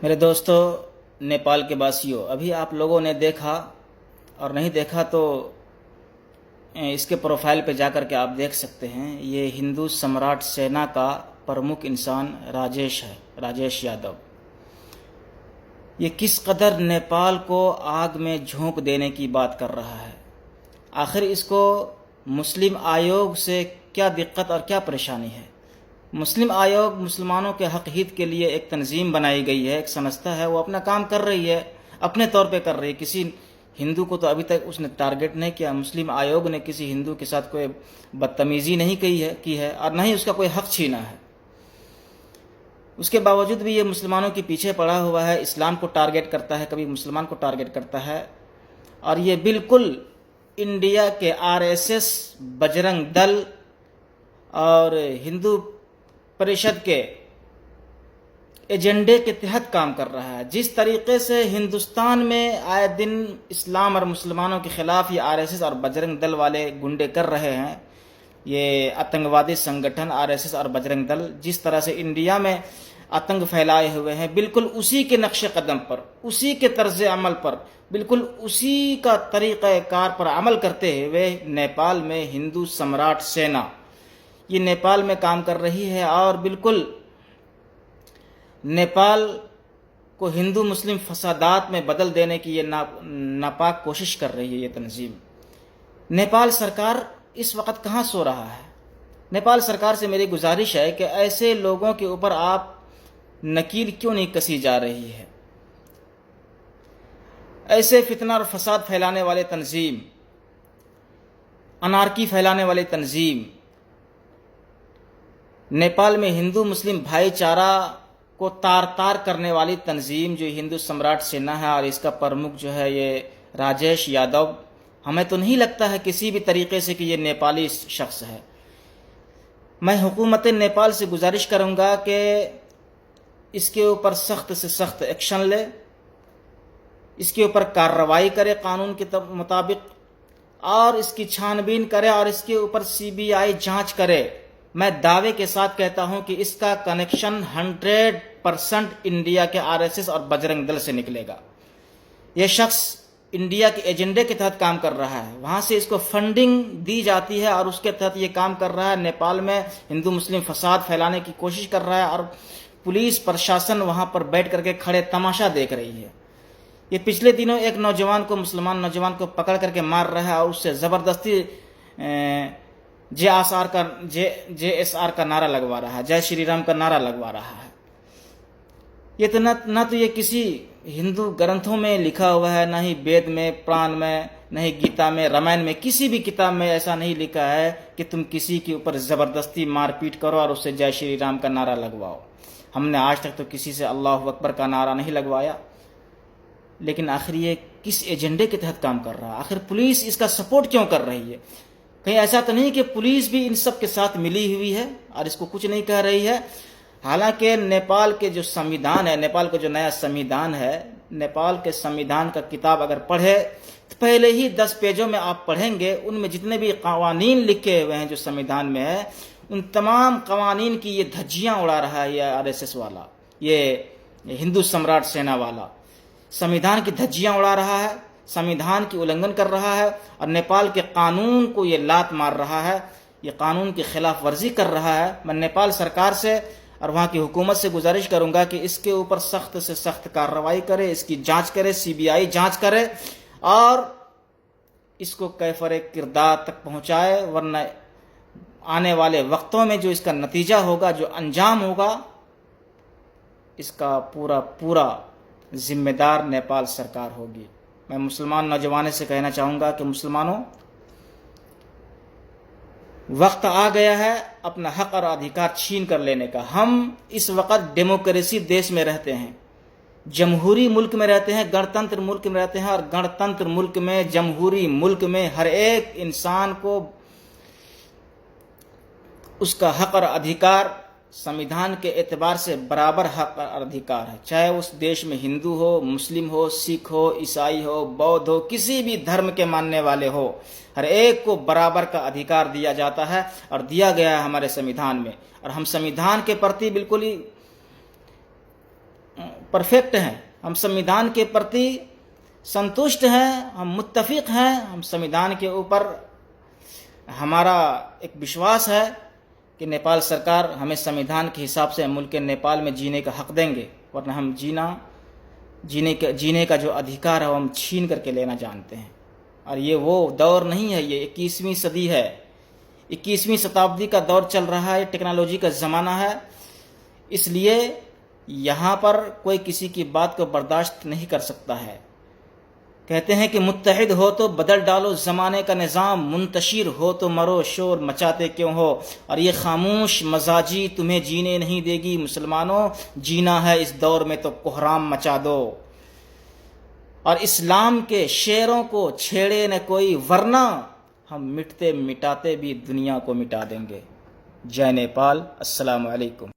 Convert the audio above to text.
मेरे दोस्तों, नेपाल के वासियों, अभी आप लोगों ने देखा और नहीं देखा तो इसके प्रोफाइल पे जाकर के आप देख सकते हैं। ये हिंदू सम्राट सेना का प्रमुख इंसान राजेश है, राजेश यादव। ये किस कदर नेपाल को आग में झोंक देने की बात कर रहा है। आखिर इसको मुस्लिम आयोग से क्या दिक्कत और क्या परेशानी है। मुस्लिम आयोग मुसलमानों के हक हित के लिए एक तंजीम बनाई गई है, एक संस्था है, वो अपना काम कर रही है, अपने तौर पे कर रही है। किसी हिंदू को तो अभी तक उसने टारगेट नहीं किया। मुस्लिम आयोग ने किसी हिंदू के साथ कोई बदतमीजी नहीं की है और न ही उसका कोई हक छीना है। उसके बावजूद भी ये मुसलमानों के पीछे पड़ा हुआ है, इस्लाम को टारगेट करता है, कभी मुसलमान को टारगेट करता है। और ये बिल्कुल इंडिया के आरएसएस, बजरंग दल और हिंदू परिषद के एजेंडे के तहत काम कर रहा है। जिस तरीके से हिंदुस्तान में आए दिन इस्लाम और मुसलमानों के खिलाफ ये आरएसएस और बजरंग दल वाले गुंडे कर रहे हैं, ये आतंकवादी संगठन आरएसएस और बजरंग दल जिस तरह से इंडिया में आतंक फैलाए हुए हैं, बिल्कुल उसी के नक्शे कदम पर, उसी के तर्ज अमल पर, बिल्कुल उसी का तरीक़ाकार पर अमल करते हुए नेपाल में हिंदू सम्राट सेना ये नेपाल में काम कर रही है और बिल्कुल नेपाल को हिंदू मुस्लिम फसादात में बदल देने की ये नापाक कोशिश कर रही है ये तंजीम। नेपाल सरकार इस वक्त कहाँ सो रहा है। नेपाल सरकार से मेरी गुजारिश है कि ऐसे लोगों के ऊपर आप नकील क्यों नहीं कसी जा रही है। ऐसे फितना और फसाद फैलाने वाले तंजीम, अनारकी फैलाने वाले तंजीम, नेपाल में हिंदू मुस्लिम भाईचारा को तार तार करने वाली तंजीम जो हिंदू सम्राट सेना है और इसका प्रमुख जो है ये राजेश यादव, हमें तो नहीं लगता है किसी भी तरीके से कि ये नेपाली शख्स है। मैं हुकूमत नेपाल से गुजारिश करूंगा कि इसके ऊपर सख्त से सख्त एक्शन ले, इसके ऊपर कार्रवाई करे कानून के मुताबिक और इसकी छानबीन करे और इसके ऊपर सीबीआई जांच करे। मैं दावे के साथ कहता हूं कि इसका कनेक्शन 100% इंडिया के आरएसएस और बजरंग दल से निकलेगा। यह शख्स इंडिया के एजेंडे के तहत काम कर रहा है, वहां से इसको फंडिंग दी जाती है और उसके तहत ये काम कर रहा है। नेपाल में हिंदू मुस्लिम फसाद फैलाने की कोशिश कर रहा है और पुलिस प्रशासन वहां पर बैठ करके खड़े तमाशा देख रही है। ये पिछले दिनों एक नौजवान को, मुसलमान नौजवान को पकड़ करके मार रहा है और उससे ज़बरदस्ती JSR का नारा लगवा रहा है, जय श्री राम का नारा लगवा रहा है। ये तो न तो ये किसी हिंदू ग्रंथों में लिखा हुआ है, ना ही वेद में, पुराण में, न ही गीता में, रामायण में, किसी भी किताब में ऐसा नहीं लिखा है कि तुम किसी के ऊपर ज़बरदस्ती मारपीट करो और उससे जय श्री राम का नारा लगवाओ। हमने आज तक तो किसी से अल्लाह अकबर का नारा नहीं लगवाया। लेकिन आखिर ये किस एजेंडे के तहत काम कर रहा है? आखिर पुलिस इसका सपोर्ट क्यों कर रही है? कहीं ऐसा तो नहीं कि पुलिस भी इन सब के साथ मिली हुई है और इसको कुछ नहीं कह रही है? हालांकि नेपाल के जो संविधान है, नेपाल का जो नया संविधान है, नेपाल के संविधान का किताब अगर पढ़े तो पहले ही 10 पेजों में आप पढ़ेंगे, उनमें जितने भी कवानीन लिखे हुए हैं जो संविधान में है, उन तमाम कवानीन की ये धज्जियां उड़ा रहा है ये आरएसएस वाला, ये हिंदू सम्राट सेना वाला संविधान की धज्जियां उड़ा रहा है, संविधान की उल्लंघन कर रहा है और नेपाल के कानून को ये लात मार रहा है, ये कानून की खिलाफ वर्जी कर रहा है। मैं नेपाल सरकार से और वहाँ की हुकूमत से गुजारिश करूंगा कि इसके ऊपर सख्त से सख्त कार्रवाई करे, इसकी जांच करे, सीबीआई जांच करे और इसको कैफरे किरदार तक पहुँचाए, वरना आने वाले वक्तों में जो इसका नतीजा होगा, जो अंजाम होगा, इसका पूरा जिम्मेदार नेपाल सरकार होगी। मैं मुसलमान नौजवानों से कहना चाहूँगा कि मुसलमानों, वक्त आ गया है अपना हक और अधिकार छीन कर लेने का। हम इस वक्त डेमोक्रेसी देश में रहते हैं, जमहूरी मुल्क में रहते हैं, गणतंत्र मुल्क में रहते हैं और गणतंत्र मुल्क में, जमहूरी मुल्क में हर एक इंसान को उसका हक और अधिकार संविधान के एतबार से बराबर हक और अधिकार है। चाहे उस देश में हिंदू हो, मुस्लिम हो, सिख हो, ईसाई हो, बौद्ध हो, किसी भी धर्म के मानने वाले हो, हर एक को बराबर का अधिकार दिया जाता है और दिया गया है हमारे संविधान में। और हम संविधान के प्रति बिल्कुल ही परफेक्ट हैं, हम संविधान के प्रति संतुष्ट हैं, हम मुत्तफिक हैं, हम संविधान के ऊपर हमारा एक विश्वास है कि नेपाल सरकार हमें संविधान के हिसाब से मुल्क नेपाल में जीने का हक देंगे, वरना हम जीने का जो अधिकार है वो हम छीन करके लेना जानते हैं। और ये वो दौर नहीं है, ये 21वीं सदी है, 21वीं शताब्दी का दौर चल रहा है, टेक्नोलॉजी का ज़माना है। इसलिए यहाँ पर कोई किसी की बात को बर्दाश्त नहीं कर सकता है। कहते हैं कि मुत्तहिद हो तो बदल डालो ज़माने का निज़ाम, मुंतशिर हो तो मरो शोर मचाते क्यों हो। और ये खामोश मजाजी तुम्हें जीने नहीं देगी मुसलमानों, जीना है इस दौर में तो कोहराम मचा दो। और इस्लाम के शेरों को छेड़े न कोई, वरना हम मिटते मिटाते भी दुनिया को मिटा देंगे। जय नेपाल, अस्सलाम वालेकुम।